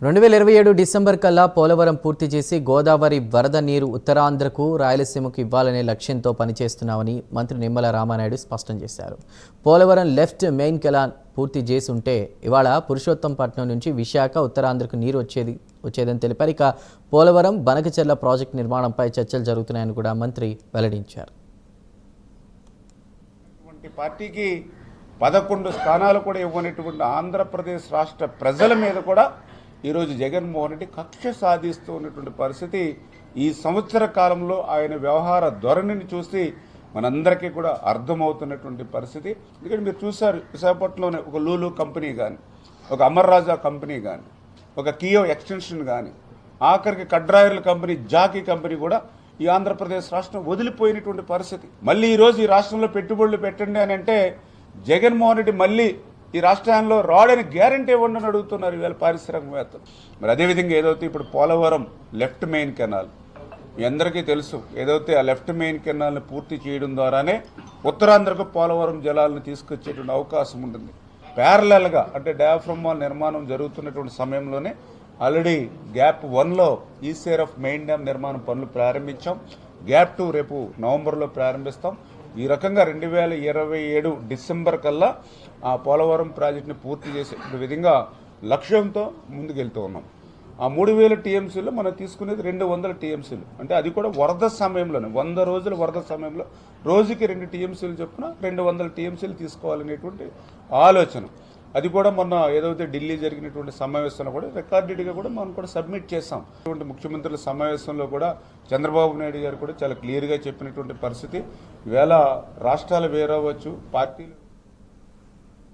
2027 December కల్లా పోలవరం పూర్తి చేసి గోదావరి వరద నీరు ఉత్తరాంధ్రకు రాయలసీమకు ఇవ్వాలనే లక్ష్యంతో పనిచేస్తున్నామని మంత్రి నిమ్మల రామానాయుడు స్పష్టం చేశారు. పోలవరం లెఫ్ట్ మెయిన్ కెనాల్ పూర్తి చేసి ఉంటే ఇవాళ పురుషోత్తంపట్నం నుంచి విశాఖ ఉత్తరాంధ్రకు నీరు వచ్చేదని తెలిపారు. ఇక పోలవరం బనకచెర్ల ప్రాజెక్టు నిర్మాణంపై చర్చలు జరుగుతున్నాయని కూడా మంత్రి వెల్లడించారు. పార్టీకి 11 స్థానాలు కూడా ఇవ్వనటువంటి ఆంధ్రప్రదేశ్ రాష్ట్ర ప్రజల మీద కూడా ఈరోజు జగన్మోహన్ రెడ్డి కక్ష సాధిస్తూ ఉన్నటువంటి పరిస్థితి ఈ సంవత్సర కాలంలో ఆయన వ్యవహార ధోరణిని చూసి మనందరికీ కూడా అర్థమవుతున్నటువంటి పరిస్థితి. ఎందుకంటే మీరు చూసారు, విశాఖపట్నంలోనే ఒక లూలు కంపెనీ కానీ, ఒక అమర్ రాజా కంపెనీ కానీ, ఒక కియో ఎక్స్టెన్షన్ కానీ, ఆఖరికి కడ్రాయర్ల కంపెనీ, జాకీ కంపెనీ కూడా ఈ ఆంధ్రప్రదేశ్ రాష్ట్రం వదిలిపోయినటువంటి పరిస్థితి. మళ్ళీ ఈరోజు ఈ రాష్ట్రంలో పెట్టుబడులు పెట్టండి అని అంటే జగన్మోహన్ రెడ్డి మళ్ళీ ఈ రాష్ట్రంలో రాడని గ్యారంటీ ఇవ్వండి అని అడుగుతున్నారు ఈవేళ పారిశ్రామికవేత్తలు. మరి అదేవిధంగా ఏదైతే ఇప్పుడు పోలవరం లెఫ్ట్ మెయిన్ కెనాల్ మీ అందరికీ తెలుసు, ఏదైతే ఆ లెఫ్ట్ మెయిన్ కెనాల్ని పూర్తి చేయడం ద్వారానే ఉత్తరాంధ్రకు పోలవరం జలాలను తీసుకొచ్చేటువంటి అవకాశం ఉంటుంది. ప్యారలల్గా అంటే డయాఫ్రమ్ వాల్ నిర్మాణం జరుగుతున్నటువంటి సమయంలోనే ఆల్రెడీ గ్యాప్ 1లో ఈసీఆర్ఎఫ్ మెయిన్ డ్యామ్ నిర్మాణం పనులు ప్రారంభించాం. గ్యాప్ 2 రేపు నవంబర్లో ప్రారంభిస్తాం. ఈ రకంగా 2027 డిసెంబర్ కల్లా ఆ పోలవరం ప్రాజెక్టుని పూర్తి చేసే విధంగా లక్ష్యంతో ముందుకెళ్తూ ఉన్నాం. ఆ 3000 టీఎంసీలో మనం తీసుకునేది 200 టీఎంసీలు. అంటే అది కూడా వరద సమయంలోనే 100 రోజుల వరద సమయంలో రోజుకి 2 టీఎంసీలు చొప్పున 200 టీఎంసీలు తీసుకోవాలనేటువంటి ఆలోచన. అది కూడా మొన్న ఏదైతే ఢిల్లీ జరిగినటువంటి సమావేశంలో కూడా రికార్డెడ్గా కూడా మనం కూడా సబ్మిట్ చేస్తాం. ముఖ్యమంత్రుల సమావేశంలో కూడా చంద్రబాబు నాయుడు గారు కూడా చాలా క్లియర్గా చెప్పినటువంటి పరిస్థితి. ఈవేళ రాష్ట్రాలు వేరవచ్చు, పార్టీలు